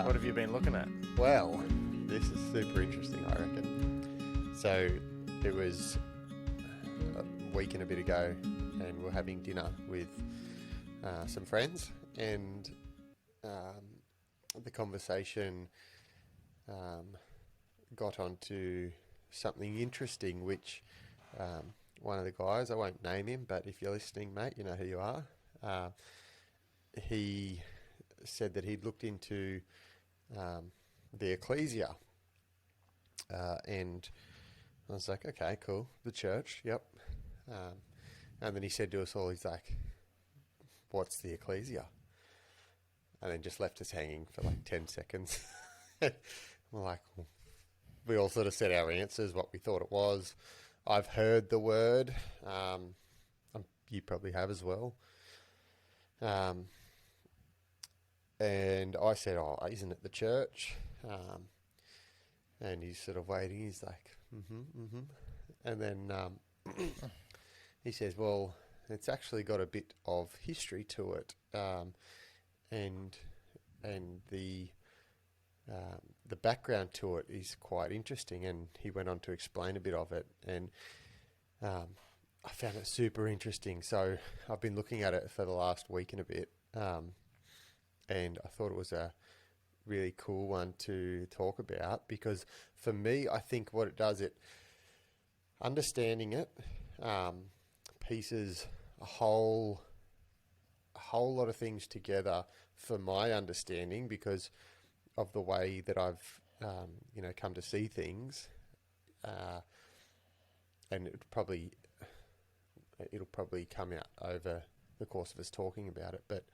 What have you been looking at? Well, this is super interesting, I reckon. So, it was a week and a bit ago, and we're having dinner with some friends, and the conversation got onto something interesting, which one of the guys, I won't name him, but if you're listening, mate, you know who you are. He said that he'd looked into the Ekklesia, and I was like, okay, cool, the church, yep. And then he said to us all, he's like, what's the Ekklesia? And then just left us hanging for like 10 seconds. We're like, we all sort of said our answers, what we thought it was. I've heard the word. You probably have as well. And I said, oh, isn't it the church? And he's sort of waiting. He's like, And then he says, well, it's actually got a bit of history to it. And the background to it is quite interesting. And he went on to explain a bit of it. And I found it super interesting. So I've been looking at it for the last week and a bit. And I thought it was a really cool one to talk about, because for me, I think what it does, it understanding it pieces a whole lot of things together for my understanding, because of the way that I've come to see things, and it'll probably come out over the course of us talking about it, but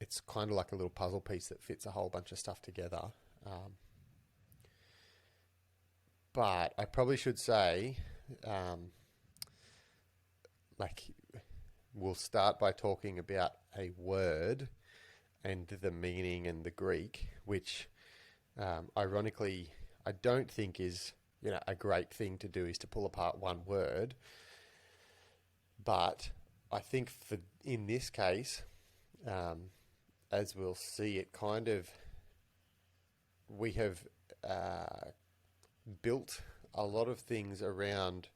it's kind of like a little puzzle piece that fits a whole bunch of stuff together. But I probably should say, we'll start by talking about a word and the meaning and the Greek, which, ironically, I don't think is, a great thing to do, is to pull apart one word. But I think in this case, as we'll see, it kind of, we have built a lot of things around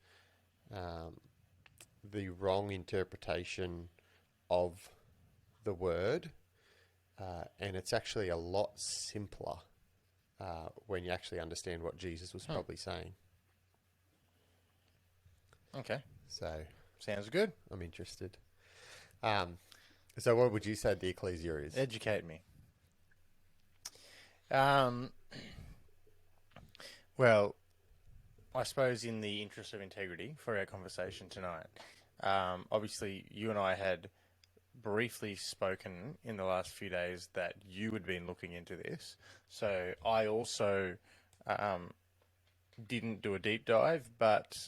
the wrong interpretation of the word, and it's actually a lot simpler when you actually understand what Jesus was probably saying. Okay. So, sounds good. I'm interested. So what would you say the Ekklesia is? Educate me. Well, I suppose in the interest of integrity for our conversation tonight, obviously you and I had briefly spoken in the last few days that you had been looking into this. So I also didn't do a deep dive, but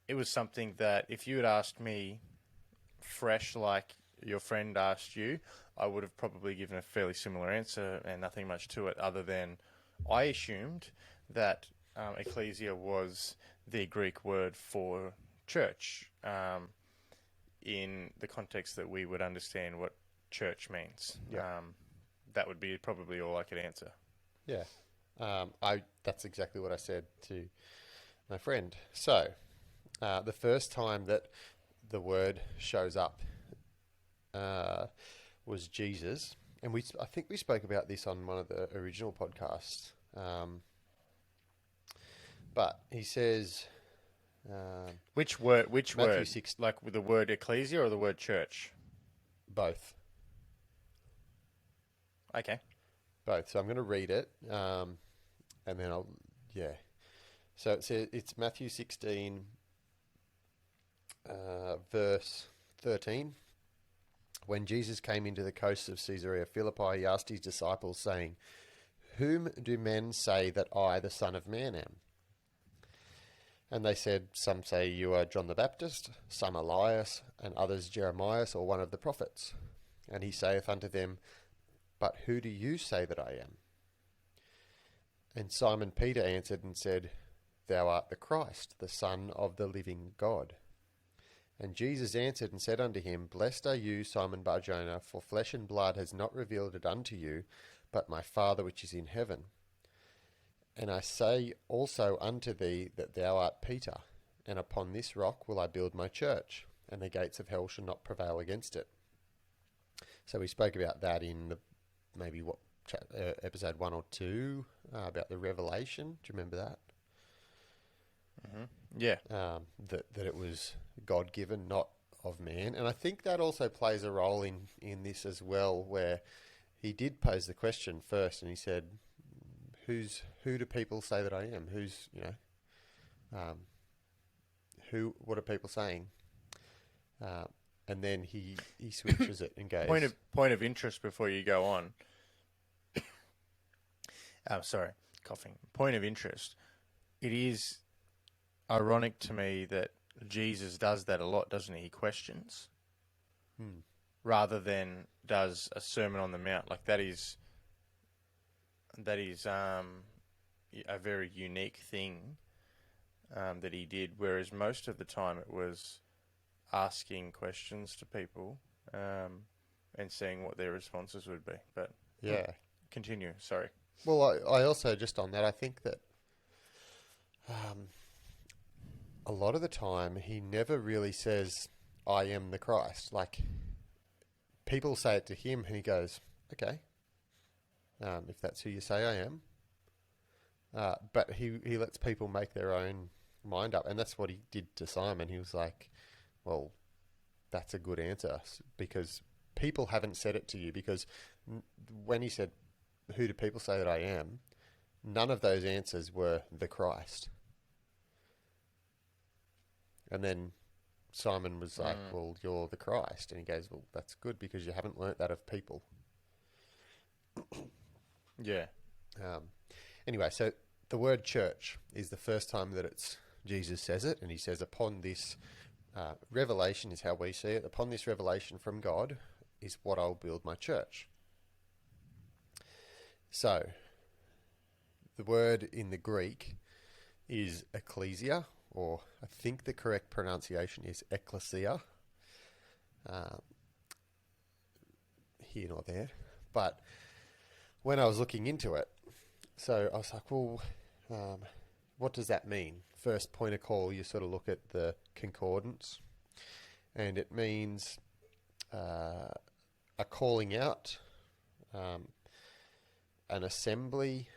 it was something that if you had asked me fresh like your friend asked you, I would have probably given a fairly similar answer and nothing much to it, other than I assumed that Ekklesia was the Greek word for church, in the context that we would understand what church means. Yeah. That would be probably all I could answer. Yeah. That's exactly what I said to my friend. So, the first time that the word shows up was Jesus, and I think we spoke about this on one of the original podcasts. But he says, which word? Matthew 6, like with the word ecclesia or the word church? both. Okay. Both. So I'm going to read it, and then So it says, it's Matthew 16, verse 13. When Jesus came into the coasts of Caesarea Philippi, he asked his disciples, saying, "Whom do men say that I, the Son of Man, am?" And they said, "Some say you are John the Baptist, some Elias, and others Jeremiah, or one of the prophets." And he saith unto them, "But who do you say that I am?" And Simon Peter answered and said, "Thou art the Christ, the Son of the living God." And Jesus answered and said unto him, Blessed are you, Simon Bar-Jonah, for flesh and blood has not revealed it unto you, but my Father which is in heaven. And I say also unto thee that thou art Peter, and upon this rock will I build my church, and the gates of hell shall not prevail against it. So we spoke about that in the episode 1 or 2 about the revelation. Do you remember that? Mm-hmm. Yeah. That it was God-given, not of man. And I think that also plays a role in this as well, where he did pose the question first, and he said, who do people say that I am? What are people saying? And then he switches it and goes... Point of interest before you go on. Sorry, coughing. Point of interest. It is ironic to me that Jesus does that a lot, doesn't he? He questions rather than does a Sermon on the Mount. Like that is a very unique thing that he did, whereas most of the time it was asking questions to people and seeing what their responses would be. But yeah, continue. Sorry. Well, I also, just on that, I think that a lot of the time he never really says, I am the Christ. Like, people say it to him and he goes, okay, if that's who you say I am. But he lets people make their own mind up. And that's what he did to Simon. He was like, well, that's a good answer because people haven't said it to you. Because when he said, who do people say that I am? None of those answers were the Christ. And then Simon was like, well, you're the Christ. And he goes, well, that's good because you haven't learnt that of people. Yeah. Anyway, so the word church is the first time that Jesus says it. And he says, upon this revelation is how we see it. Upon this revelation from God is what I'll build my church. So, the word in the Greek is Ekklesia, or I think the correct pronunciation is Ekklesia. Here nor there. But when I was looking into it, so I was like, well, what does that mean? First point of call, you sort of look at the concordance, and it means a calling out, an assembly,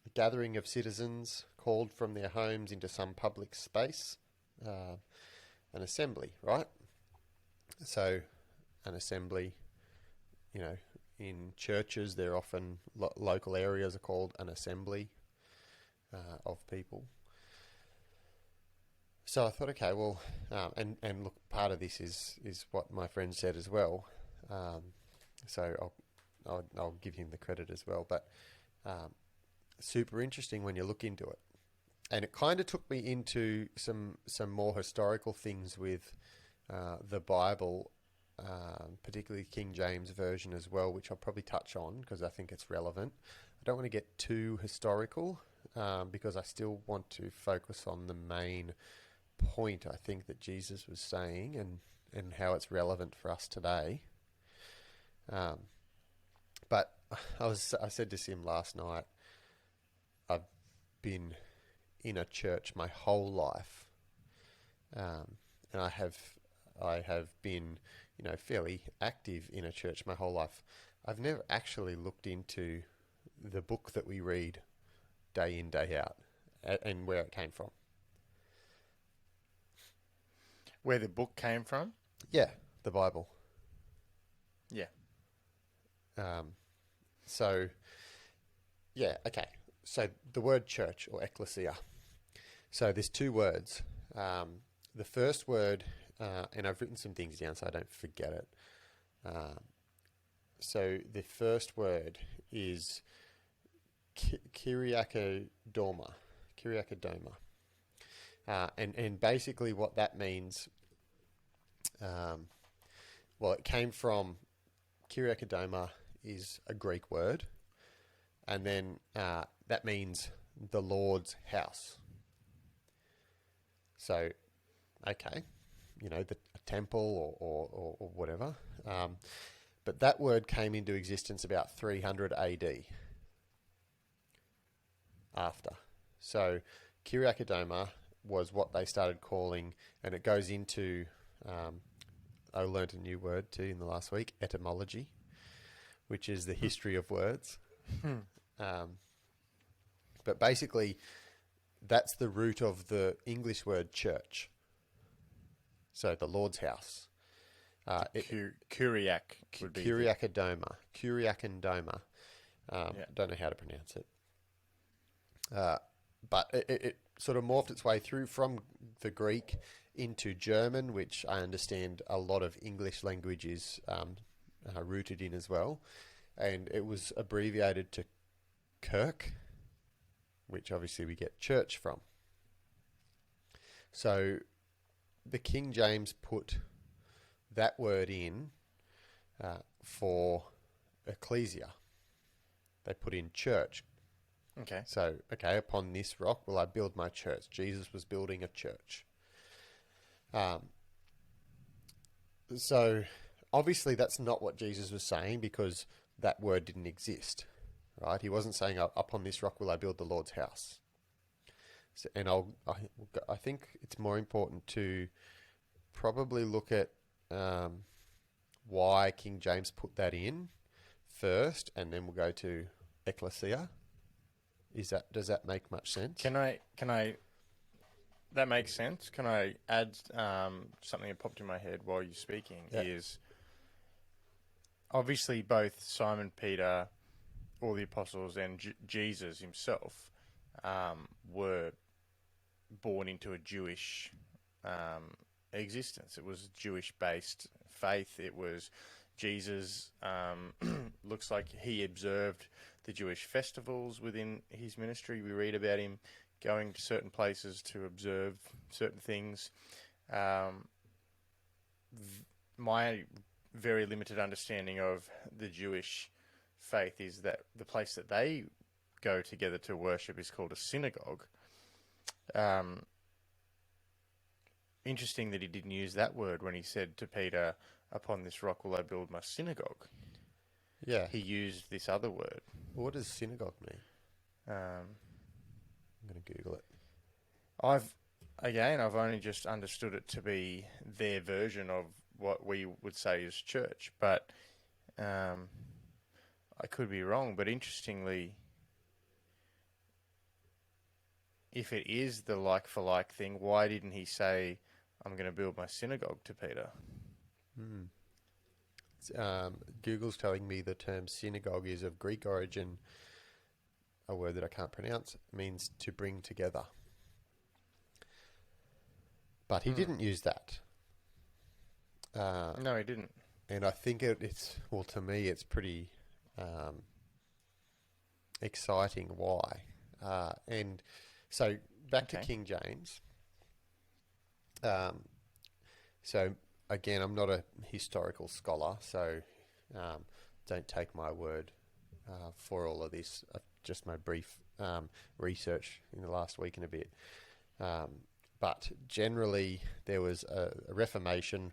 a gathering of citizens called from their homes into some public space, an assembly, right? So an assembly, in churches, they're often local areas are called an assembly of people. So I thought, okay, well, and look, part of this is what my friend said as well. So I'll give him the credit as well. But super interesting when you look into it, and it kind of took me into some more historical things with the Bible, particularly King James version as well, which I'll probably touch on because I think it's relevant. I don't want to get too historical because I still want to focus on the main point I think that Jesus was saying and how it's relevant for us today. But I said to Sim last night, I've been in a church my whole life, and I have been, fairly active in a church my whole life. I've never actually looked into the book that we read day in, day out, and where it came from. Where the book came from? Yeah, the Bible. Yeah. So, yeah, okay. So the word church or ekklesia. So there's two words. The first word, and I've written some things down so I don't forget it. So the first word is Kyriakodoma. And basically what that means, it came from Kyriakodoma is a Greek word, and then that means the Lord's house. So, okay, a temple or whatever. But that word came into existence about 300 AD after. So Kyriakodoma was what they started calling, and it goes into, I learned a new word too in the last week, etymology, which is the history of words. But basically, that's the root of the English word church. So the Lord's house. Kyriak would be Kyriakodoma. Kyriakondoma. Don't know how to pronounce it. But it sort of morphed its way through from the Greek into German, which I understand a lot of English language is rooted in as well. And it was abbreviated to Kirk, which obviously we get church from. So the King James put that word in for Ekklesia. They put in church. Okay. So, upon this rock will I build my church. Jesus was building a church. So, obviously that's not what Jesus was saying, because that word didn't exist, right? He wasn't saying, upon this rock will I build the Lord's house. So, and I think it's more important to probably look at why King James put that in first, and then we'll go to Ekklesia. Does that make much sense? Can I? That makes sense. Can I add something that popped in my head while you're speaking? Yeah. Is obviously both Simon Peter, all the apostles, and Jesus himself were born into a Jewish existence. It was a Jewish-based faith. It was Jesus. Looks like he observed the Jewish festivals within his ministry. We read about him going to certain places to observe certain things. My very limited understanding of the Jewish faith is that the place that they go together to worship is called a synagogue. Interesting that he didn't use that word when he said to Peter, upon this rock will I build my synagogue. Yeah. He used this other word. What does synagogue mean? I'm going to Google it. I've only just understood it to be their version of what we would say is church, but I could be wrong. But interestingly, if it is the like for like thing, why didn't he say, I'm going to build my synagogue to Peter? Google's telling me the term synagogue is of Greek origin, a word that I can't pronounce, means to bring together. But he didn't use that. No, he didn't. And I think it's to me, it's pretty exciting why. And so back to King James. So again, I'm not a historical scholar, so don't take my word for all of this. Just my brief research in the last week and a bit. But generally, there was a Reformation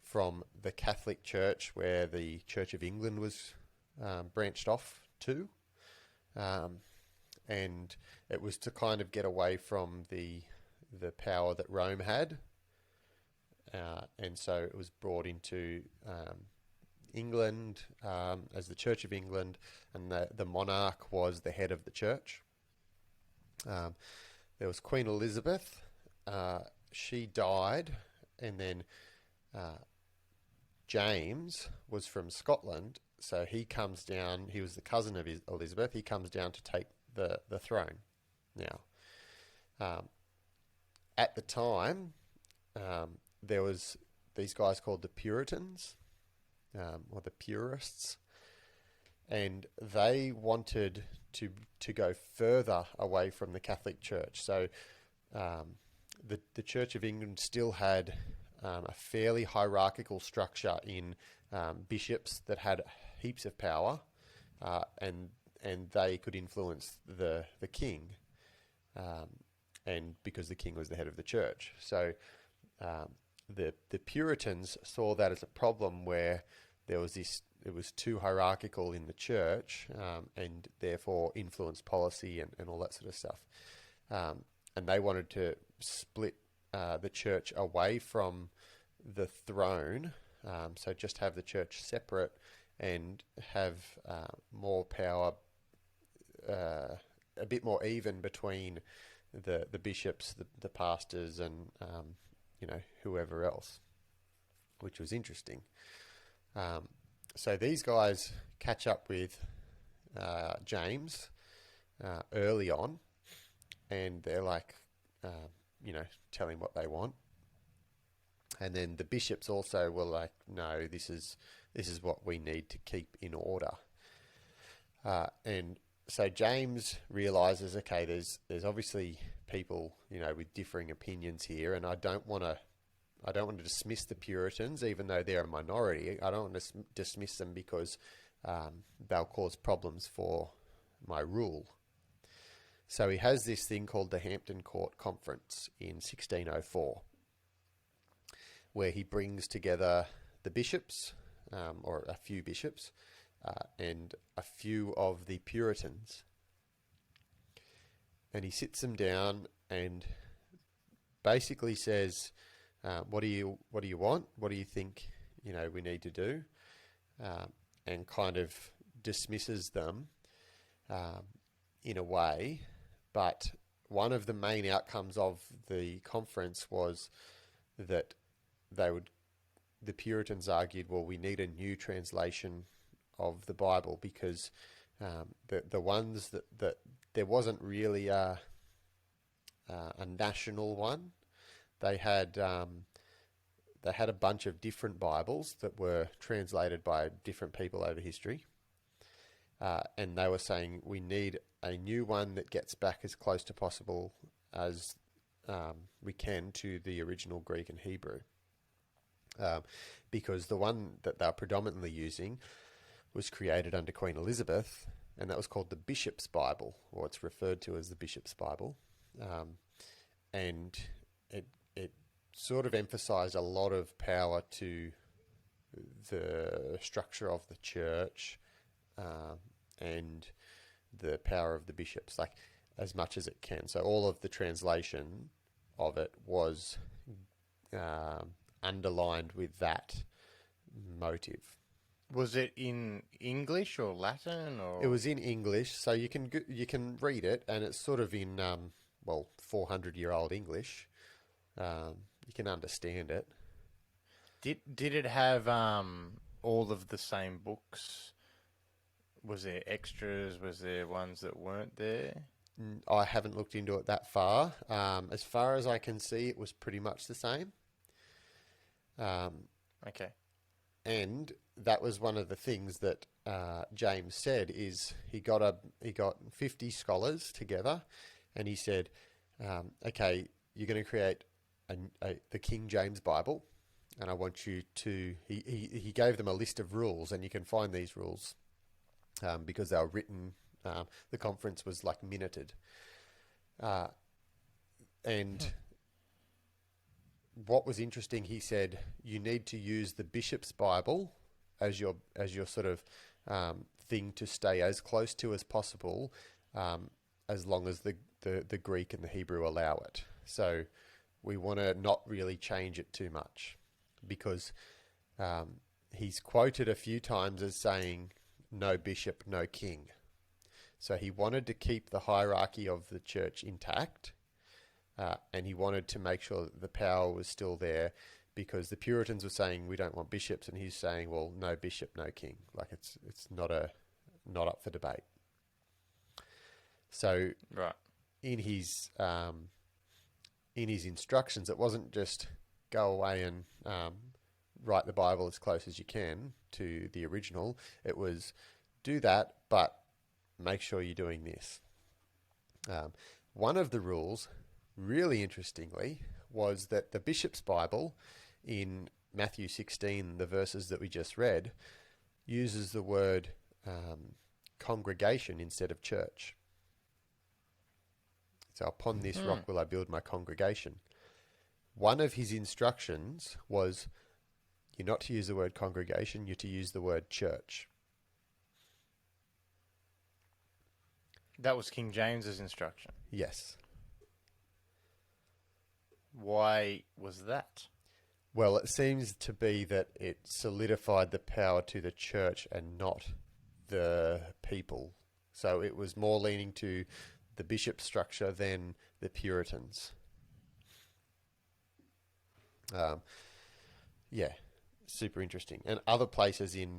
from the Catholic Church, where the Church of England was branched off to. And it was to kind of get away from the power that Rome had. And so it was brought into England as the Church of England, and the monarch was the head of the church. There was Queen Elizabeth. She died, and then James was from Scotland, so he comes down. He was the cousin of Elizabeth. He comes down to take the throne. Now, at the time, there was these guys called the Puritans, or the Purists, and they wanted to go further away from the Catholic Church. So the Church of England still had a fairly hierarchical structure in bishops that had heaps of power, and they could influence the king, and because the king was the head of the church. So the Puritans saw that as a problem where there was this, it was too hierarchical in the church, and therefore influenced policy and all that sort of stuff. And they wanted to split the church away from the throne, so just have the church separate and have more power, a bit more even between the bishops, the pastors, and whoever else, which was interesting. So these guys catch up with James early on, and they're like, tell him what they want. And then the bishops also were like, no, this is what we need to keep in order. And so James realizes, okay, there's obviously people, with differing opinions here, and I don't want to dismiss the Puritans, even though they're a minority. I don't want to dismiss them because they'll cause problems for my rule. So he has this thing called the Hampton Court Conference in 1604, where he brings together the bishops, or a few bishops, and a few of the Puritans. And he sits them down and basically says, what do you want? What do you think, we need to do? And kind of dismisses them in a way. But one of the main outcomes of the conference was that the Puritans argued, well, we need a new translation of the Bible because the ones that there wasn't really a national one. They had a bunch of different Bibles that were translated by different people over history, and they were saying we need a new one that gets back as close to possible as we can to the original Greek and Hebrew, because the one that they're predominantly using was created under Queen Elizabeth, and that was called the Bishop's Bible, or it's referred to as the Bishop's Bible, and it sort of emphasized a lot of power to the structure of the church, and the power of the bishops, like as much as it can. So all of the translation of it was underlined with that motive. Was it in English or Latin, or? It was in English, so you can read it, and it's sort of in 400-year-old English. You can understand it. Did it have all of the same books? Was there extras? Was there ones that weren't there? I haven't looked into it that far. As far as I can see, it was pretty much the same. Okay. And that was one of the things that James said is he got 50 scholars together, and he said, okay, you're going to create the King James Bible, and I want you to. He gave them a list of rules, and you can find these rules because they were written. The conference was like minuted, and what was interesting, he said, you need to use the Bishop's Bible as your sort of thing to stay as close to as possible, as long as the Greek and the Hebrew allow it. So we want to not really change it too much, because he's quoted a few times as saying, no bishop, no king. So he wanted to keep the hierarchy of the church intact, and he wanted to make sure that the power was still there, because the Puritans were saying we don't want bishops, and he's saying, well, no bishop, no king. Like it's not up for debate. So right. in his instructions, it wasn't just go away and write the Bible as close as you can to the original. It was do that, but make sure you're doing this. One of the rules, really interestingly, was that the Bishop's Bible in Matthew 16, the verses that we just read, uses the word congregation instead of church. So upon this rock will I build my congregation. one of his instructions was you're not to use the word congregation, you're to use the word church. That was King James's instruction. Yes. Why was that? Well, it seems to be that it solidified the power to the church and not the people. So it was more leaning to the bishop structure than the Puritans. Yeah, super interesting. And other places in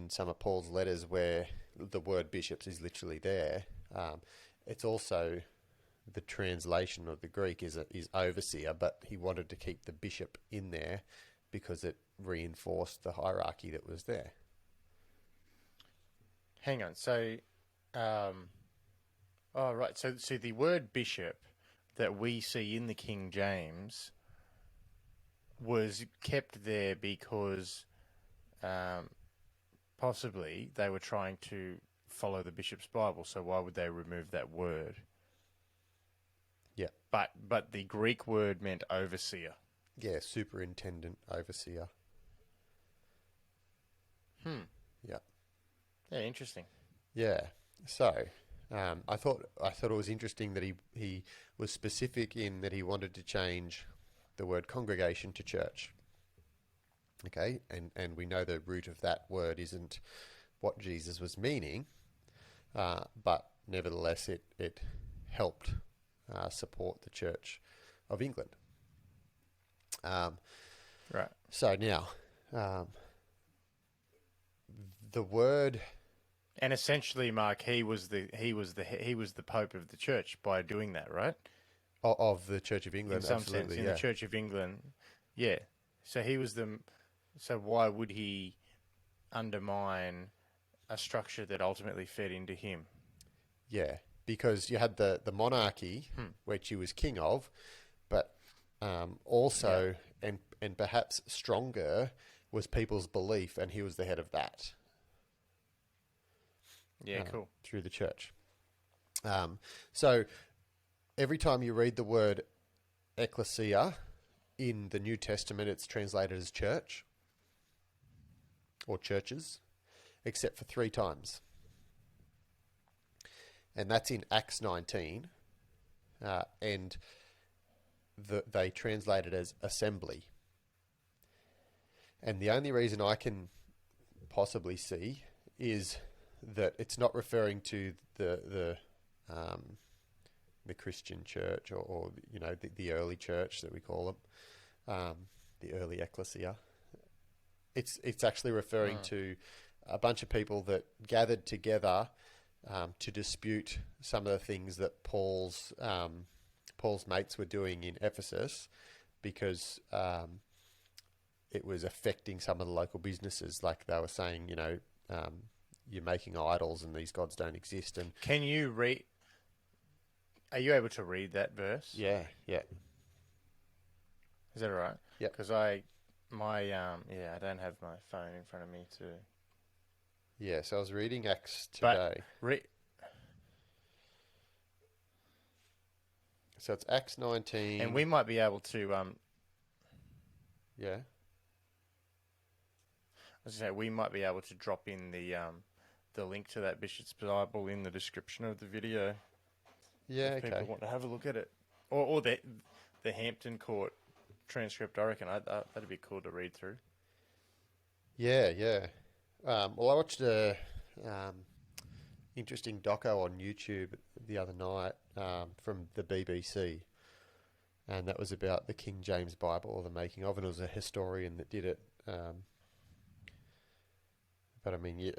some of Paul's letters where the word bishops is literally there, it's also the translation of the Greek is overseer, but he wanted to keep the bishop in there because it reinforced the hierarchy that was there. Hang on. So, right. So the word bishop that we see in the King James was kept there because possibly they were trying to follow the bishop's Bible. So why would they remove that word? Yeah. But the Greek word meant overseer. Yeah, superintendent, overseer. Yeah. Yeah, interesting. Yeah. So, I thought it was interesting that he was specific in that he wanted to change the word congregation to church. Okay, and we know the root of that word isn't what Jesus was meaning, but nevertheless it helped support the Church of England. Right. So now, the word, And essentially, Mark, he was the Pope of the Church by doing that, right? of the Church of England, In some absolutely, sense, in yeah. the Church of England, yeah. So he was the. So why would he undermine a structure that ultimately fed into him? Yeah, because you had the monarchy, which he was king of, but also, and perhaps stronger, was people's belief, and he was the head of that. Yeah, cool. Through the church. So every time you read the word Ekklesia in the New Testament, it's translated as church or churches, except for 3 times. And that's in Acts 19, and they translate it as assembly. And the only reason I can possibly see is that it's not referring to the Christian church or the early church that we call them, the early Ekklesia. It's actually referring to a bunch of people that gathered together to dispute some of the things that Paul's mates were doing in Ephesus, because it was affecting some of the local businesses. Like they were saying, you're making idols and these gods don't exist. And Can you read? Are you able to read that verse? yeah. Is that all right? Yeah. Because I don't have my phone in front of me to. Yeah, so I was reading Acts today. So it's Acts 19. And we might be able to. Yeah. I was gonna say, we might be able to drop in the link to that Bishop's Bible in the description of the video. Yeah, if people okay. want to have a look at it, or the Hampton Court transcript. I reckon that'd be cool to read through. Yeah. Well, I watched a interesting doco on YouTube the other night from the BBC, and that was about the King James Bible, or the making of, and it was a historian that did it. But I mean,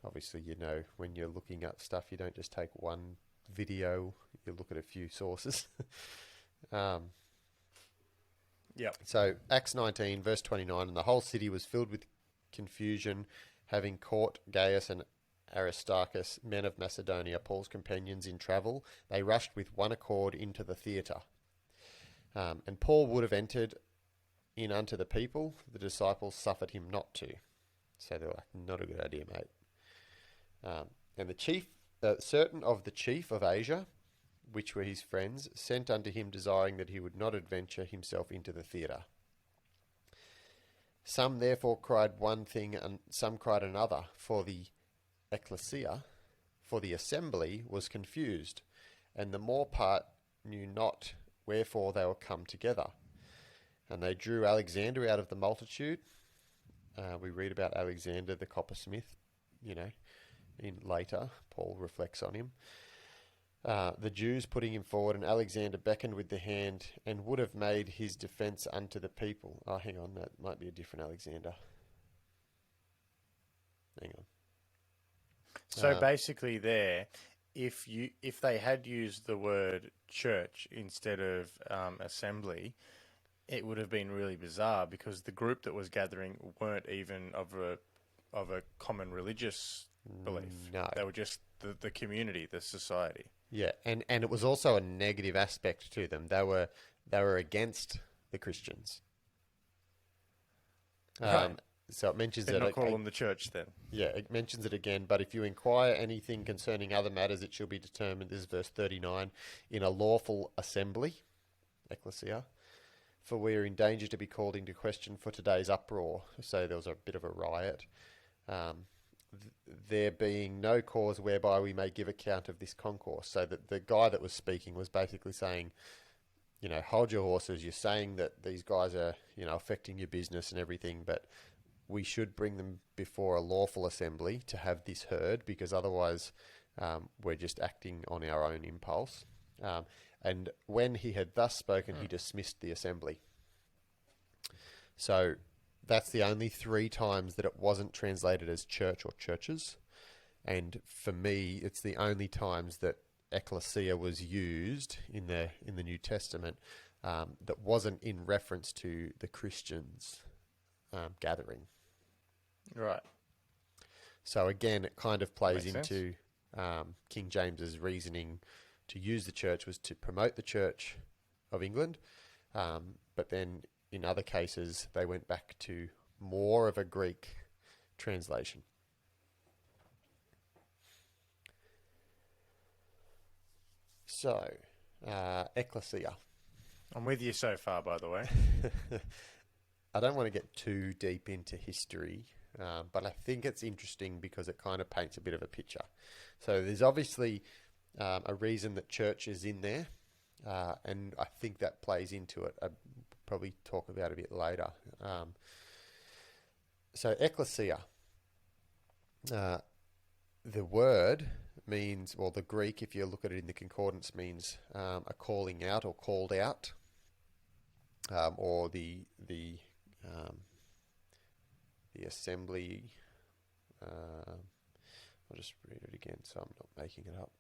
obviously, when you're looking up stuff, you don't just take one video, you look at a few sources. So Acts 19, verse 29, and the whole city was filled with confusion, having caught Gaius and Aristarchus, men of Macedonia, Paul's companions in travel. They rushed with one accord into the theatre. And Paul would have entered in unto the people. The disciples suffered him not to. So they're like, not a good idea, mate. And the chief, certain of the chief of Asia, which were his friends, sent unto him, desiring that he would not adventure himself into the theatre. Some therefore cried one thing, and some cried another, for the Ekklesia, for the assembly, was confused, and the more part knew not wherefore they were come together. And they drew Alexander out of the multitude. We read about Alexander the coppersmith, in later. Paul reflects on him. The Jews putting him forward, and Alexander beckoned with the hand and would have made his defence unto the people. Oh, hang on, that might be a different Alexander. Hang on. So basically there, if they had used the word church instead of assembly, it would have been really bizarre, because the group that was gathering weren't even of a common religious belief. No. They were just the community, the society. Yeah, and it was also a negative aspect to them. They were against the Christians. Right. So it mentions Did not call them the church then. Yeah, it mentions it again. But if you inquire anything concerning other matters, it shall be determined, this is verse 39, in a lawful assembly, Ekklesia, for we are in danger to be called into question for today's uproar. So there was a bit of a riot. There being no cause whereby we may give account of this concourse. So that the guy that was speaking was basically saying, hold your horses. You're saying that these guys are, affecting your business and everything, but we should bring them before a lawful assembly to have this heard, because otherwise we're just acting on our own impulse. And when he had thus spoken, he dismissed the assembly. So that's the only 3 times that it wasn't translated as church or churches. And for me, it's the only times that Ekklesia was used in the New Testament that wasn't in reference to the Christians gathering. Right. So again, it kind of plays Makes into King James's reasoning to use the church was to promote the Church of England, but then in other cases they went back to more of a Greek translation. So, Ekklesia. I'm with you so far, by the way. I don't want to get too deep into history, but I think it's interesting because it kind of paints a bit of a picture. So there's obviously a reason that church is in there, and I think that plays into it. I'll probably talk about it a bit later. So Ekklesia, the word means, well, the Greek, if you look at it in the concordance, means a calling out or called out, or the assembly. I'll just read it again so I'm not making it up.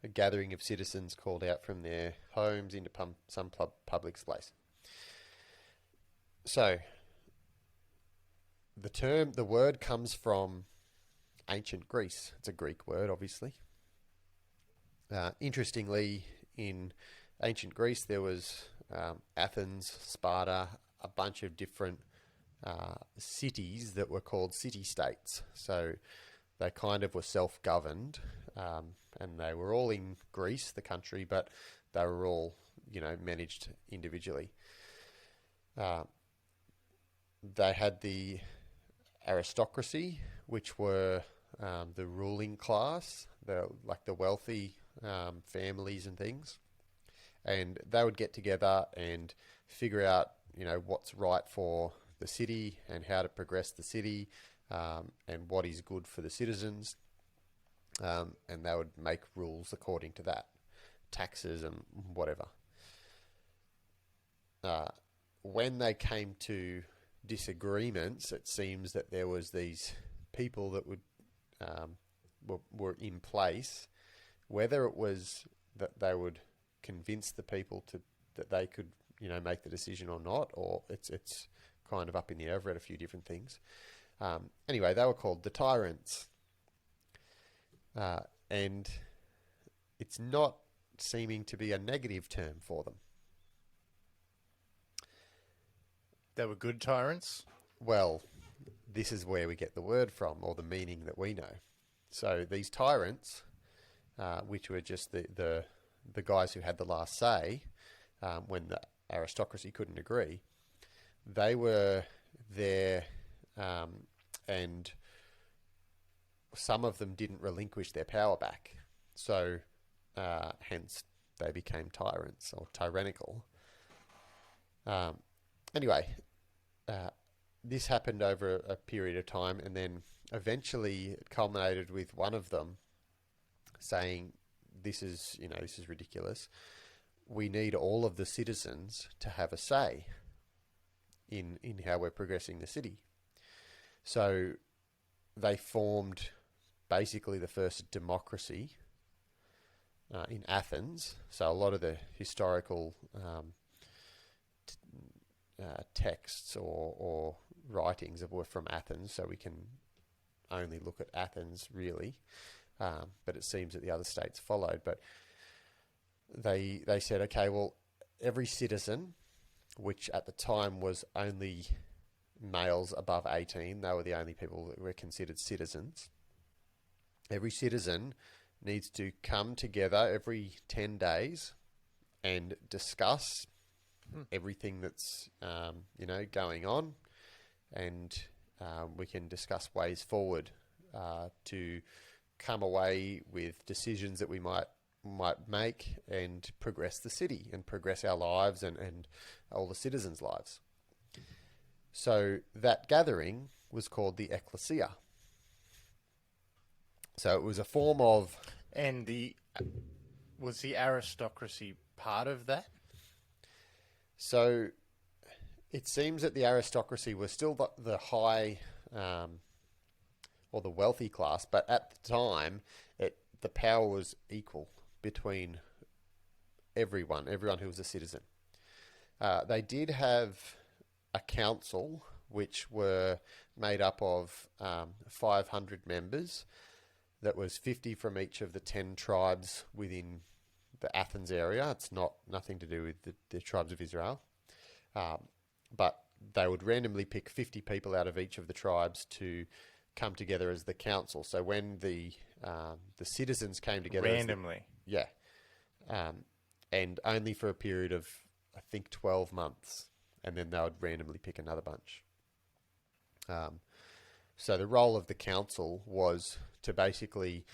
A gathering of citizens called out from their homes into some public place. So, the word comes from ancient Greece. It's a Greek word, obviously. Interestingly, in ancient Greece, there was Athens, Sparta, a bunch of different cities that were called city-states. So they kind of were self-governed, and they were all in Greece, the country, but they were all, managed individually. They had the aristocracy, which were the ruling class, the wealthy families and things, and they would get together and figure out, what's right for the city and how to progress the city, and what is good for the citizens, and they would make rules according to that, taxes and whatever. When they came to disagreements, it seems that there was these people that were in place, whether it was that they would convince the people that they could make the decision or not, or it's kind of up in the air. I've read a few different things. Anyway, they were called the tyrants, and it's not seeming to be a negative term for them. They were good tyrants? Well, this is where we get the word from, or the meaning that we know. So these tyrants, which were just the guys who had the last say when the aristocracy couldn't agree, they were there, and some of them didn't relinquish their power back. So hence they became tyrants or tyrannical. Anyway, this happened over a period of time, and then eventually it culminated with one of them saying, "This is ridiculous. We need all of the citizens to have a say in how we're progressing the city." So they formed basically the first democracy in Athens. So a lot of the historical texts or writings were from Athens, so we can only look at Athens really, but it seems that the other states followed. But they said, okay, well, every citizen, which at the time was only males above 18, they were the only people that were considered citizens. Every citizen needs to come together every 10 days and discuss everything that's going on, and we can discuss ways forward to come away with decisions that we might make and progress the city and progress our lives and all the citizens' lives. So that gathering was called the Ekklesia. So it was a form of... And was the aristocracy part of that? So it seems that the aristocracy was still the high or the wealthy class, but at the time the power was equal between everyone who was a citizen. They did have a council which were made up of 500 members. That was 50 from each of the 10 tribes within the Athens area. It's nothing to do with the tribes of Israel. But they would randomly pick 50 people out of each of the tribes to come together as the council. So when the citizens came together... Randomly? And only for a period of, I think, 12 months. And then they would randomly pick another bunch. So the role of the council was to basically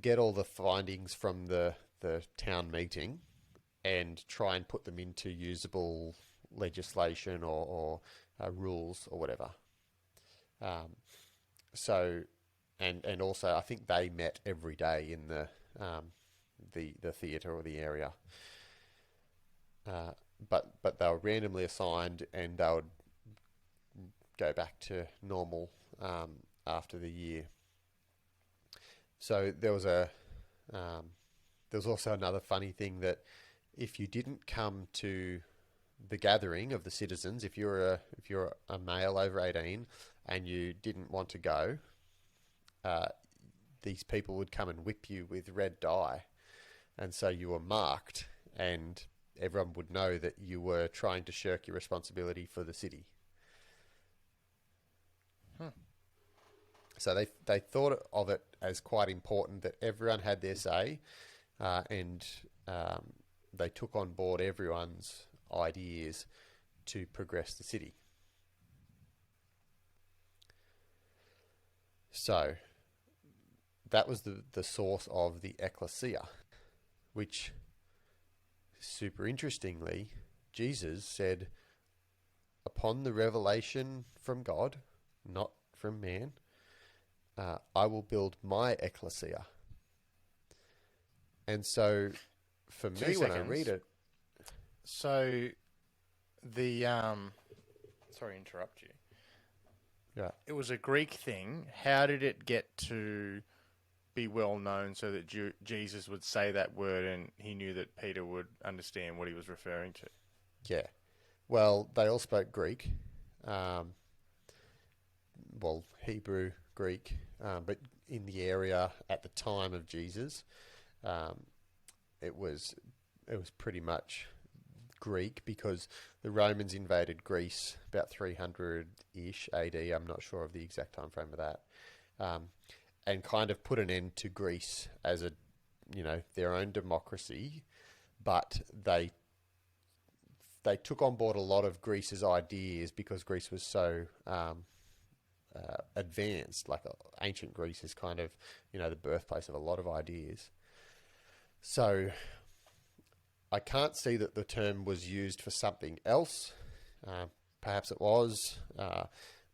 get all the findings from the town meeting and try and put them into usable legislation or rules or whatever. And also I think they met every day in the theatre or the area. But they were randomly assigned, and they would go back to normal after the year. So there was also another funny thing, that if you didn't come to the gathering of the citizens, if you're a male over 18 and you didn't want to go, these people would come and whip you with red dye, and so you were marked, and everyone would know that you were trying to shirk your responsibility for the city. So they thought of it as quite important that everyone had their say, and they took on board everyone's ideas to progress the city. So that was the source of the Ekklesia, which, super interestingly, Jesus said, upon the revelation from God, not from man, I will build my Ekklesia. And so, for me, when I read it... So, the... sorry to interrupt you. Yeah. It was a Greek thing. How did it get to be well known so that Jesus would say that word and he knew that Peter would understand what he was referring to? Yeah. Well, they all spoke Greek. Hebrew, Greek, but in the area at the time of Jesus, it was pretty much Greek because the Romans invaded Greece about 300-ish AD. I'm not sure of the exact time frame of that. And kind of put an end to Greece as their own democracy, but they took on board a lot of Greece's ideas because Greece was so advanced. Like ancient Greece is kind of, the birthplace of a lot of ideas. So I can't see that the term was used for something else. Perhaps it was,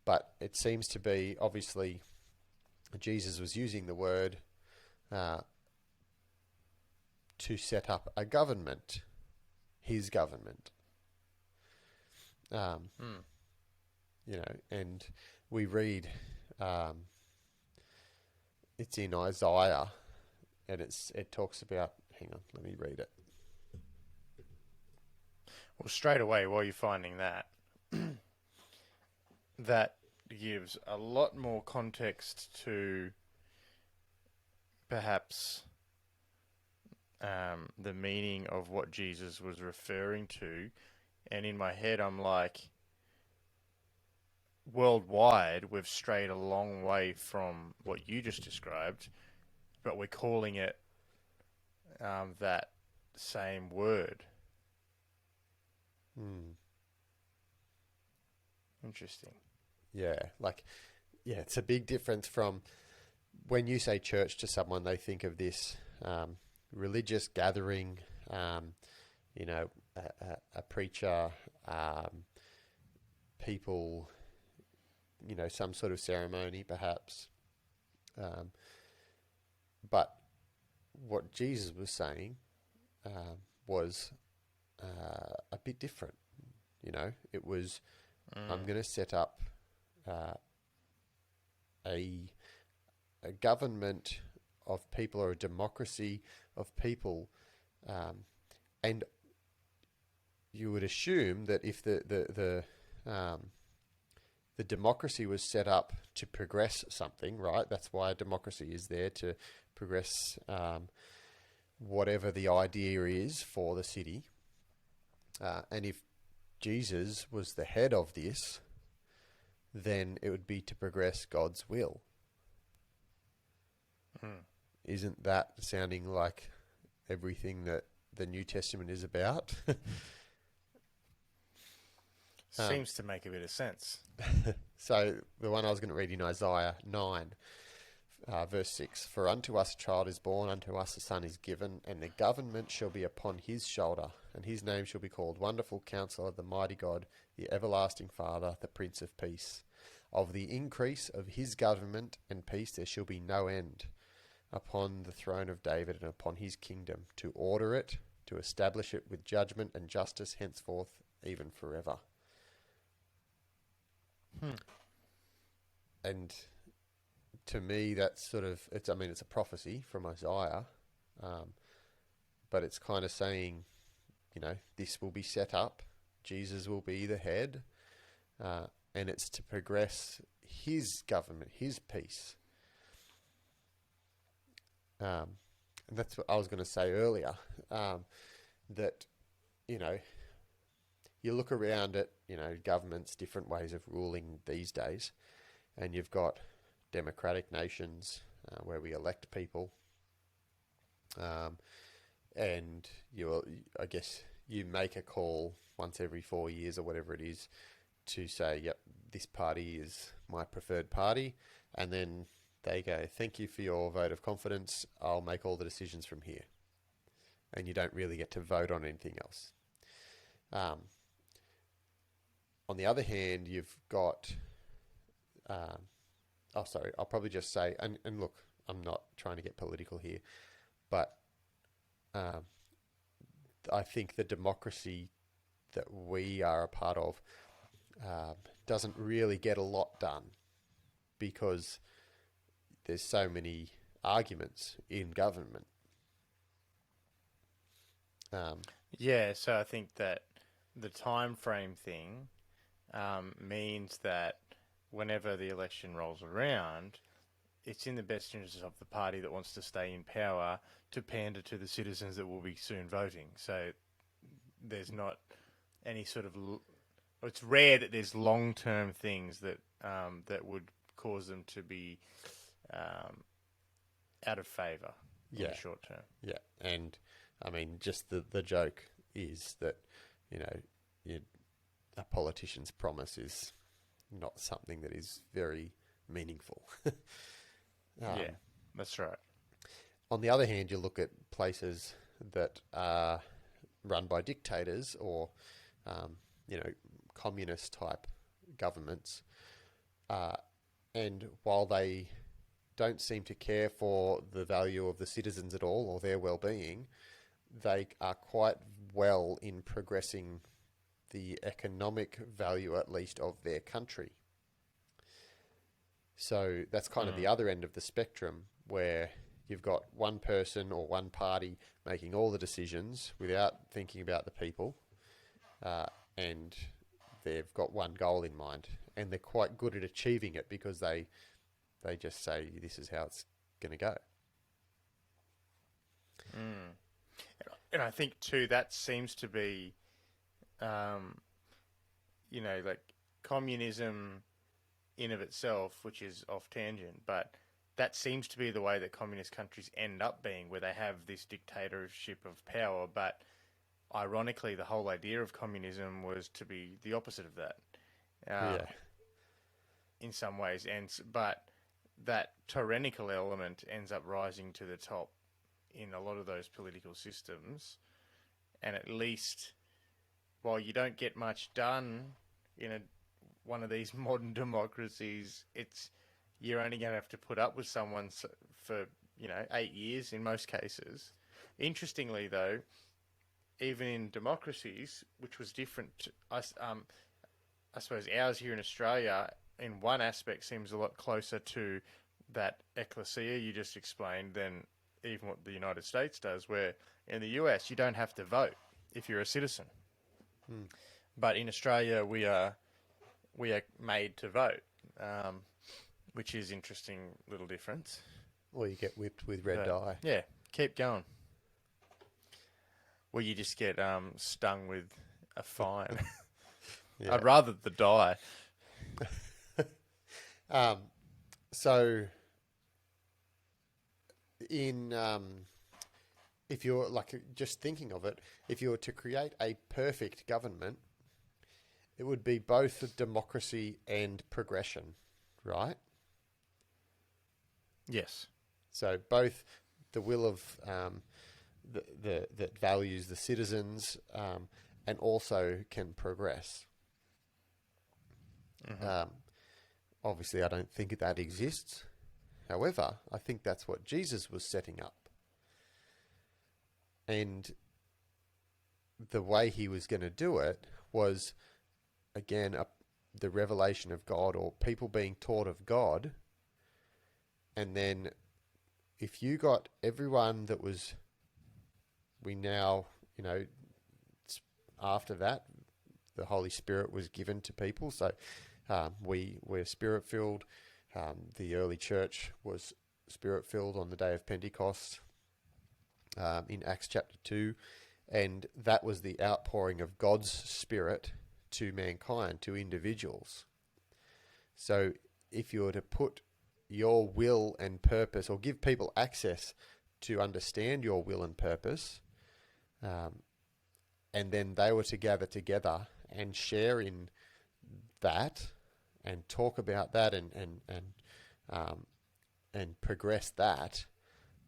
but it seems to be, obviously, Jesus was using the word to set up a government, his government. And we read, it's in Isaiah, and it talks about, hang on, let me read it. Well, straight away, while you're finding that, that gives a lot more context to perhaps the meaning of what Jesus was referring to. And in my head, I'm like, worldwide, we've strayed a long way from what you just described, but we're calling it that same word. Interesting. Yeah, it's a big difference from when you say church to someone, they think of this religious gathering, a preacher, people, some sort of ceremony perhaps. But what Jesus was saying was a bit different. It was, I'm going to set up a government of people, or a democracy of people, and you would assume that if the democracy was set up to progress something, right? That's why democracy is there, to progress whatever the idea is for the city. And if Jesus was the head of this, then it would be to progress God's will. Isn't that sounding like everything that the New Testament is about? Seems to make a bit of sense. So the one I was going to read in Isaiah 9, verse 6, "For unto us a child is born, unto us a son is given, and the government shall be upon his shoulder, and his name shall be called Wonderful Counselor, the Mighty God, the Everlasting Father, the Prince of Peace. Of the increase of his government and peace there shall be no end, upon the throne of David and upon his kingdom, to order it, to establish it with judgment and justice henceforth, even forever." And to me, that's sort of, it's a prophecy from Isaiah, but it's kind of saying, this will be set up, Jesus will be the head, and it's to progress his government, his peace. And that's what I was going to say earlier, that, you look around at, governments, different ways of ruling these days, and you've got democratic nations where we elect people, and I guess you make a call once every 4 years or whatever it is to say, yep, this party is my preferred party, and then they go, thank you for your vote of confidence, I'll make all the decisions from here. And you don't really get to vote on anything else. On the other hand, you've got, I'll probably just say, and look, I'm not trying to get political here, but I think the democracy that we are a part of doesn't really get a lot done because there's so many arguments in government. Yeah, so I think that the time frame thing means that whenever the election rolls around, it's in the best interest of the party that wants to stay in power to pander to the citizens that will be soon voting. So there's not any sort of. It's rare that there's long-term things that that would cause them to be out of favour in the short term. Yeah, and I mean, just the joke is that, you know, a politician's promise is not something that is very meaningful. Yeah, that's right. On the other hand, you look at places that are run by dictators or, you know, communist type governments, and while they don't seem to care for the value of the citizens at all or their well-being, they are quite well in progressing the economic value, at least, of their country. So that's kind of the other end of the spectrum, where you've got one person or one party making all the decisions without thinking about the people, and they've got one goal in mind, and they're quite good at achieving it because they just say this is how it's going to go. And I think too that seems to be, you know, like communism in of itself, which is off tangent, but that seems to be the way that communist countries end up being, where they have this dictatorship of power. But ironically, the whole idea of communism was to be the opposite of that, in some ways. But that tyrannical element ends up rising to the top in a lot of those political systems. And at least, while you don't get much done in one of these modern democracies, you're only going to have to put up with someone for 8 years in most cases. Interestingly, though, even in democracies, which was different, I suppose ours here in Australia, in one aspect, seems a lot closer to that Ekklesia you just explained than even what the United States does, where in the US you don't have to vote if you're a citizen. But in Australia we are made to vote, which is interesting little difference. Or you get whipped with red dye. Yeah, keep going. Well, you just get stung with a fine. Yeah. I'd rather the dye. So, if you're just thinking of it, if you were to create a perfect government, it would be both democracy and progression, right? Yes. So both the will of that values the citizens, and also can progress. Obviously, I don't think that exists. However, I think that's what Jesus was setting up. And the way he was going to do it was, again, the revelation of God, or people being taught of God. And then if you got everyone that was, after that, the Holy Spirit was given to people. So we're Spirit-filled. The early church was Spirit-filled on the day of Pentecost, in Acts chapter 2. And that was the outpouring of God's Spirit to mankind, to individuals. So if you were to put your will and purpose, or give people access to understand your will and purpose, and then they were to gather together and share in that and talk about that and progress that,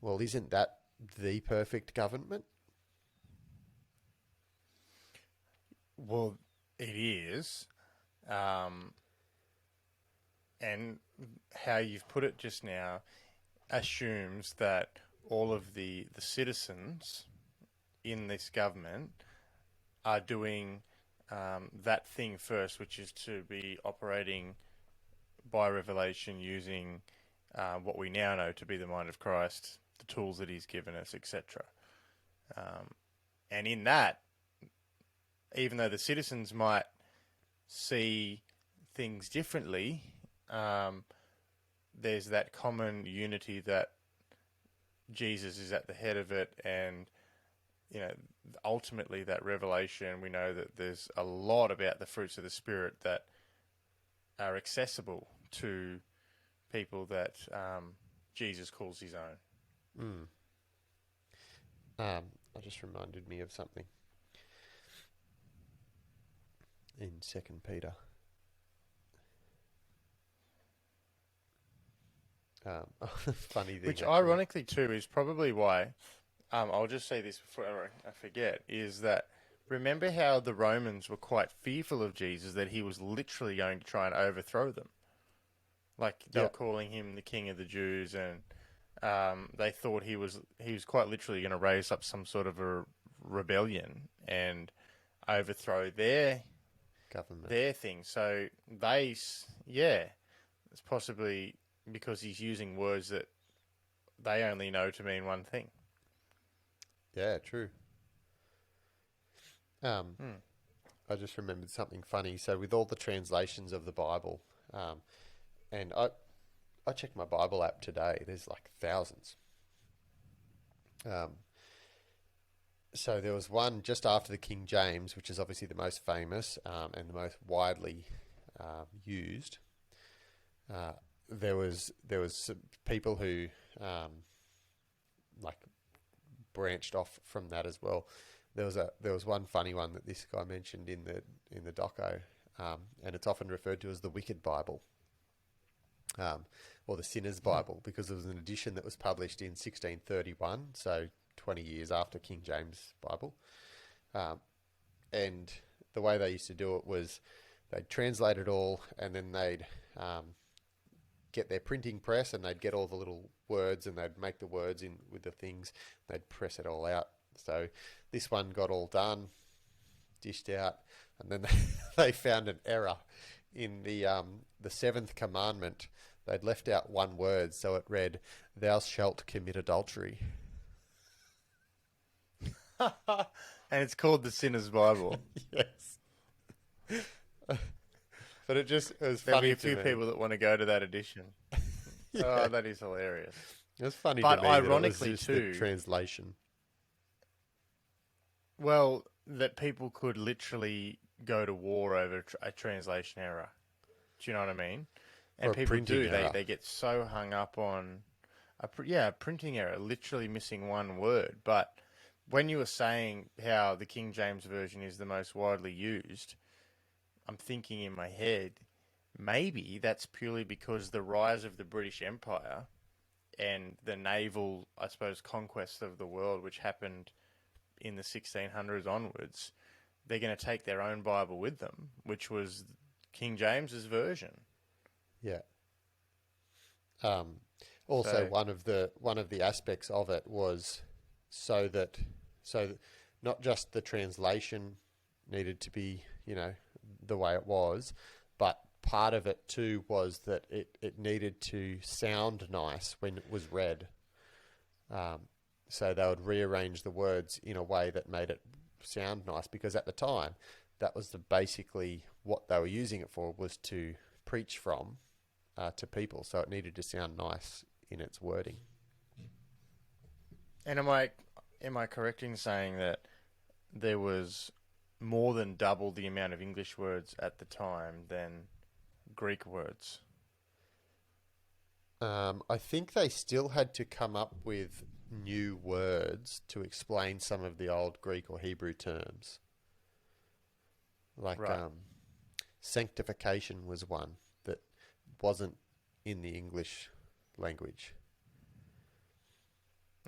well, isn't that the perfect government? Well, it is. And how you've put it just now assumes that all of the citizens in this government are doing that thing first, which is to be operating by revelation using what we now know to be the mind of Christ, the tools that he's given us, etc. And in that, even though the citizens might see things differently, there's that common unity that Jesus is at the head of it, and ultimately that revelation, we know that there's a lot about the fruits of the Spirit that are accessible to people that Jesus calls his own. Mm. That just reminded me of something in 2 Peter. Funny thing, Which, actually. ironically, too, is probably why, I'll just say this before I forget, is that remember how the Romans were quite fearful of Jesus, that he was literally going to try and overthrow them? Like, they were Yeah, calling him the King of the Jews, and they thought he was quite literally going to raise up some sort of a rebellion and overthrow government. their thing. So yeah, it's possibly because he's using words that they only know to mean one thing. Yeah, true. Um, Hmm. I just remembered something funny. So with all the translations of the Bible, and I checked my Bible app today. There's like thousands. Um, so there was one just after the King James, which is obviously the most famous and the most widely used. Uh, there was some people who like branched off from that as well. There was one funny one that this guy mentioned in the doco, and it's often referred to as the Wicked Bible, or the Sinner's Bible, because it was an edition that was published in 1631, so 20 years after King James Bible. Um, and the way they used to do it was they'd translate it all, and then they'd get their printing press, and they'd get all the little words, and they'd make the words in with the things. They'd press it all out. So this one got all done, dished out, and then they found an error in the seventh commandment. They'd left out one word, so it read, "Thou shalt commit adultery." And it's called the Sinner's Bible. Yes, but it was There'll be funny a to few me. people that want to go to that edition. Yeah, Oh, that is hilarious. it was funny to But me that it was ironically, just the too, translation. well, that people could literally go to war over a translation error. Do you know what I mean? Or And a people printing do. They error. they get so hung up on a printing error, literally missing one word. But when you were saying how the King James version is the most widely used, I'm thinking in my head, maybe that's purely because the rise of the British Empire and the naval, I suppose, conquest of the world, which happened in the 1600s onwards, they're going to take their own Bible with them, which was King James's version. Yeah. Um, Also, So, one of the aspects of it was so that not just the translation needed to be the way it was, but part of it too was that it needed to sound nice when it was read. So they would rearrange the words in a way that made it sound nice, because at the time that was basically what they were using it for, was to preach from to people. So it needed to sound nice in its wording. and am I correct in saying that there was more than double the amount of English words at the time than Greek words? I think they still had to come up with new words to explain some of the old Greek or Hebrew terms. Like Right. sanctification was one that wasn't in the English language.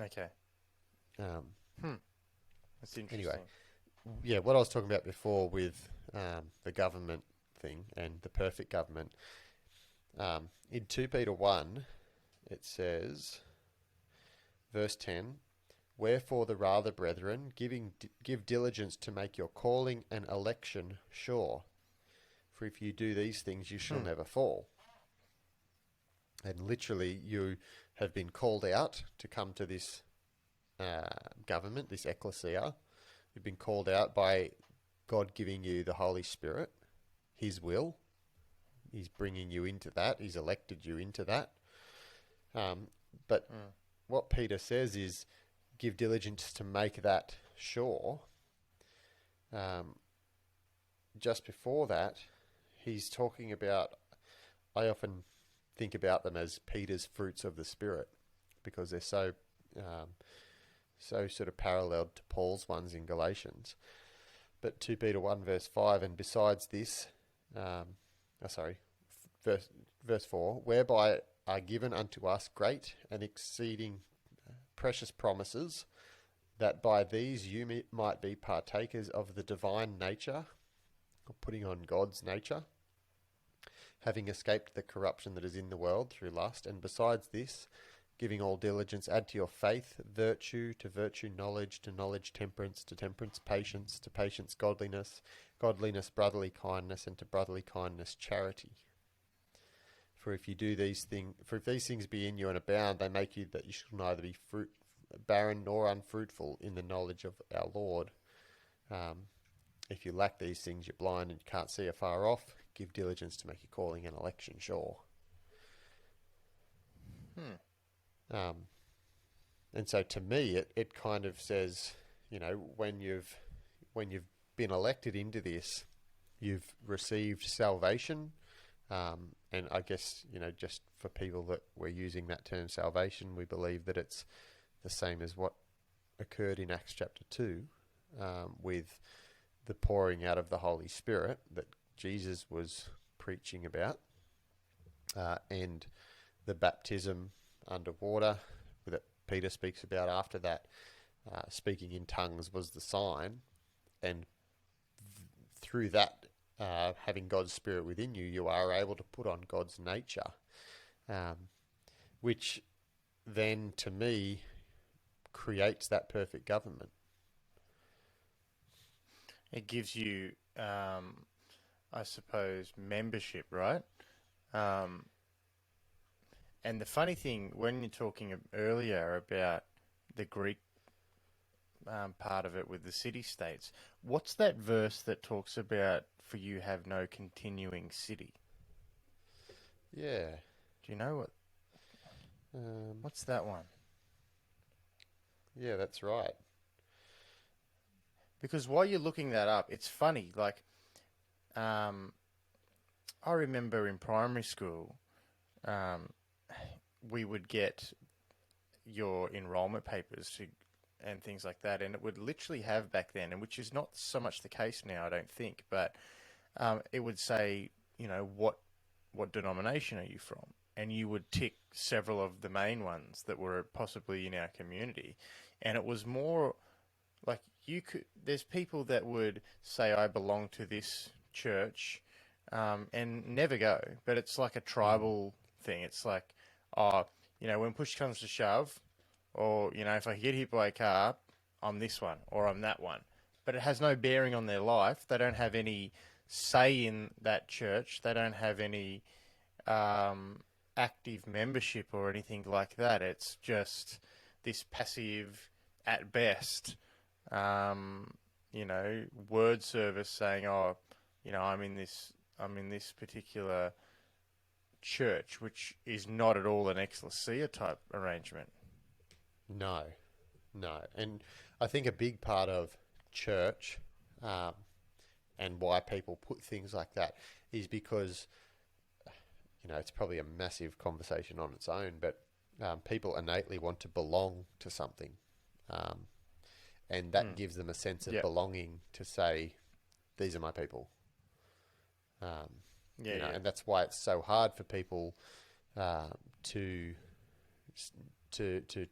Okay. Um, Hmm. That's anyway, interesting. yeah, what I was talking about before with the government thing and the perfect government, in 2 Peter 1, it says, verse 10, "Wherefore the rather, brethren, give diligence to make your calling and election sure. For if you do these things, you shall Hmm. never fall." And literally, you have been called out to come to this government, this Ekklesia. You've been called out by God giving you the Holy Spirit, His will. He's bringing you into that. He's elected you into that. But Hmm. what Peter says is, give diligence to make that shore, just before that, he's talking about, I often think about them as Peter's fruits of the Spirit, because they're so sort of paralleled to Paul's ones in Galatians. But 2 Peter 1 verse 5, and besides this, verse 4, whereby are given unto us great and exceeding precious promises, that by these you might be partakers of the divine nature, or putting on God's nature, having escaped the corruption that is in the world through lust, and besides this, giving all diligence, add to your faith virtue, to virtue knowledge, to knowledge temperance, to temperance patience, to patience godliness, godliness brotherly kindness, and to brotherly kindness charity. For if these things be in you and abound, they make you that you shall neither be barren nor unfruitful in the knowledge of our Lord. If you lack these things, you're blind and you can't see afar off. Give diligence to make your calling and election sure. And so to me, it kind of says, when you've been elected into this, you've received salvation. And I guess, just for people that we're using that term salvation, we believe that it's the same as what occurred in Acts chapter 2, with the pouring out of the Holy Spirit that Jesus was preaching about, and the baptism underwater that Peter speaks about after that. Speaking in tongues was the sign, and through that, having God's Spirit within you, you are able to put on God's nature, which then, to me, creates that perfect government. It gives you, I suppose, membership, right? And the funny thing, when you're talking earlier about the Greek part of it with the city-states, what's that verse that talks about, for you have no continuing city? Yeah. Do you know what? What's that one? Yeah, that's right. Because while you're looking that up, it's funny. Like, I remember in primary school, we would get your enrollment papers and things like that, and it would literally have back then, and which is not so much the case now, I don't think, but it would say, what denomination are you from? And you would tick several of the main ones that were possibly in our community, and it was more like there's people that would say, I belong to this church, and never go, but it's like a tribal thing. It's like, when push comes to shove, or, if I get hit by a car, I'm this one, or I'm that one. But it has no bearing on their life. They don't have any say in that church. They don't have any active membership or anything like that. It's just this passive, at best, word service saying, I'm in this particular church, which is not at all an Ekklesia type arrangement. No. And I think a big part of church, and why people put things like that, is because, it's probably a massive conversation on its own, but people innately want to belong to something. And that gives them a sense of belonging to say, these are my people. And that's why it's so hard for people to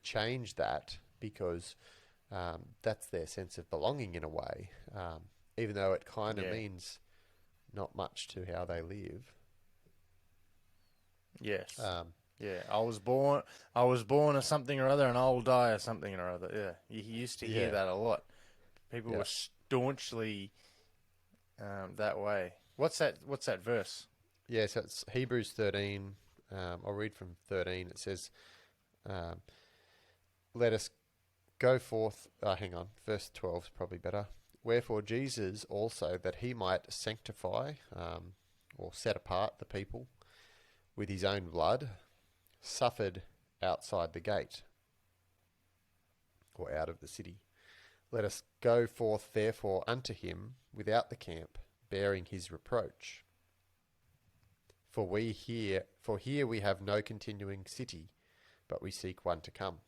change that, because that's their sense of belonging in a way, even though it kind of means not much to how they live. Yes. I was born of something or other, and I will die of something or other. Yeah, you used to hear that a lot. People were staunchly that way. What's that verse? Yeah, so it's Hebrews 13. I'll read from 13. It says, let us go forth. Hang on, verse 12 is probably better. Wherefore Jesus also, that he might sanctify or set apart the people with his own blood, suffered outside the gate, or out of the city, Let us go forth therefore unto him without the camp, bearing his reproach. For here we have no continuing city, but we seek one to come.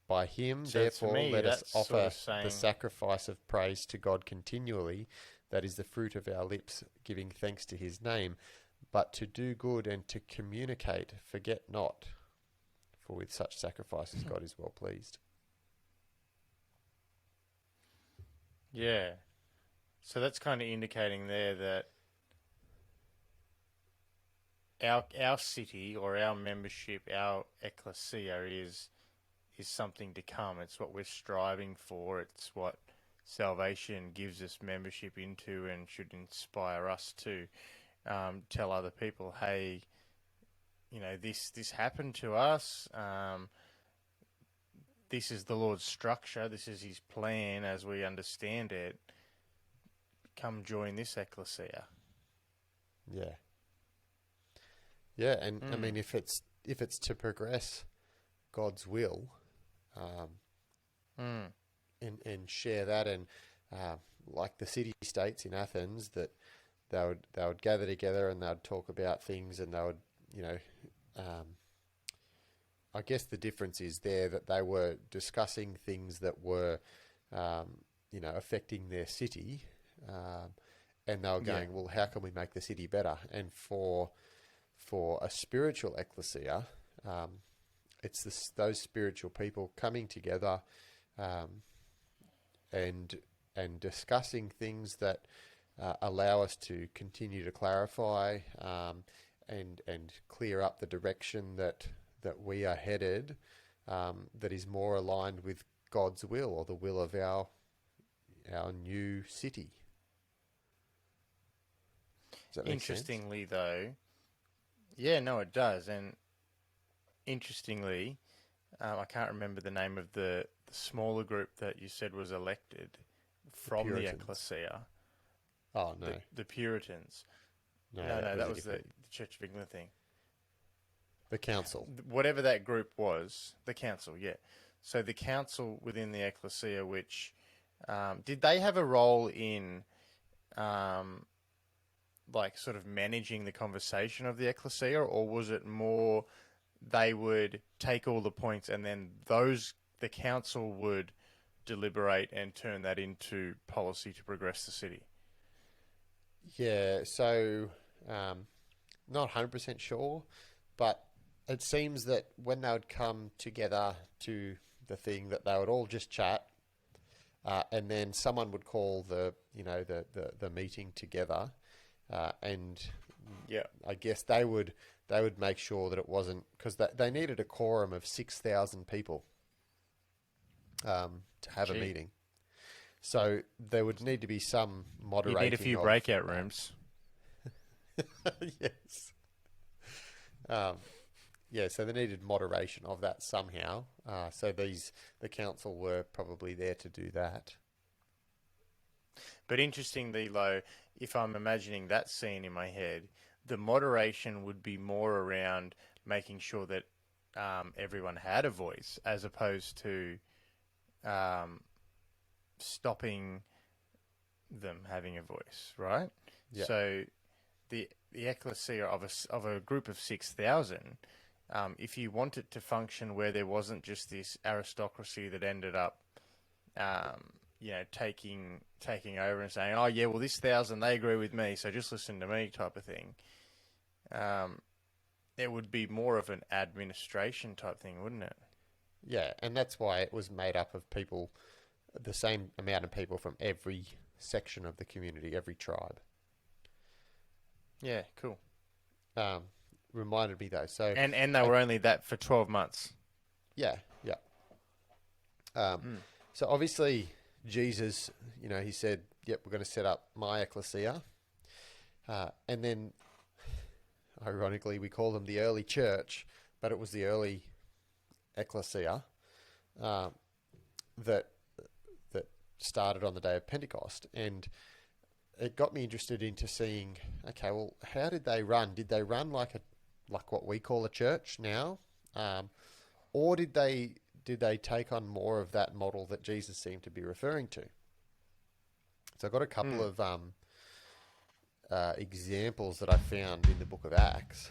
By him, So to therefore, me, let us that's sort offer of saying, the sacrifice of praise to God continually, that is the fruit of our lips, giving thanks to his name. But to do good and to communicate, forget not, for with such sacrifices God is well pleased. yeah. So that's kind of indicating there that our city or our membership, our ecclesia is something to come. It's what we're striving for. It's what salvation gives us membership into, and should inspire us to tell other people, hey, this happened to us. This is the Lord's structure. This is his plan as we understand it. Come join this ecclesia. Yeah. Yeah, and I mean, if it's to progress God's will, and share that, and like the city states in Athens, that they would gather together and they'd talk about things, and they would, I guess the difference is there that they were discussing things that were, affecting their city, and they were going, well, how can we make the city better? And for a spiritual ecclesia, it's those spiritual people coming together, and discussing things that allow us to continue to clarify, and clear up the direction that we are headed, that is more aligned with God's will, or the will of our new city. Does that make sense? Interestingly, though, yeah, no, it does. And interestingly, I can't remember the name of the smaller group that you said was elected from the ecclesia. Oh, no. The Puritans. No, that was the Church of England thing. The council. Whatever that group was, the council, yeah. So the council within the ecclesia, which, did they have a role in, like, sort of managing the conversation of the ecclesia, or was it more they would take all the points and then the council would deliberate and turn that into policy to progress the city? Yeah, so not 100% sure, but it seems that when they would come together to the thing, that they would all just chat, and then someone would call the meeting together, and yeah, I guess they would make sure that it wasn't, because they needed a quorum of 6,000 people to have a meeting. So there would need to be some moderating. You need a few breakout rooms. Yes. So they needed moderation of that somehow. So the council were probably there to do that. But interestingly, though, if I'm imagining that scene in my head, the moderation would be more around making sure that everyone had a voice, as opposed to stopping them having a voice, right? Yeah. So the ecclesia of a group of 6,000, if you want it to function where there wasn't just this aristocracy that ended up, taking over and saying, oh yeah, well this 1,000 they agree with me, so just listen to me type of thing. It would be more of an administration type thing, wouldn't it? Yeah, and that's why it was made up of people, the same amount of people from every section of the community, every tribe. Yeah, cool. Reminded me though, so and they were only that for 12 months. Yeah. So obviously Jesus, he said, "Yep, we're going to set up my ecclesia," and then, ironically, we call them the early church, but it was the early ecclesia that started on the day of Pentecost, and it got me interested into seeing, okay, well, how did they run? Did they run like what we call a church now, or did they did they take on more of that model that Jesus seemed to be referring to? So I've got a couple of examples that I found in the book of Acts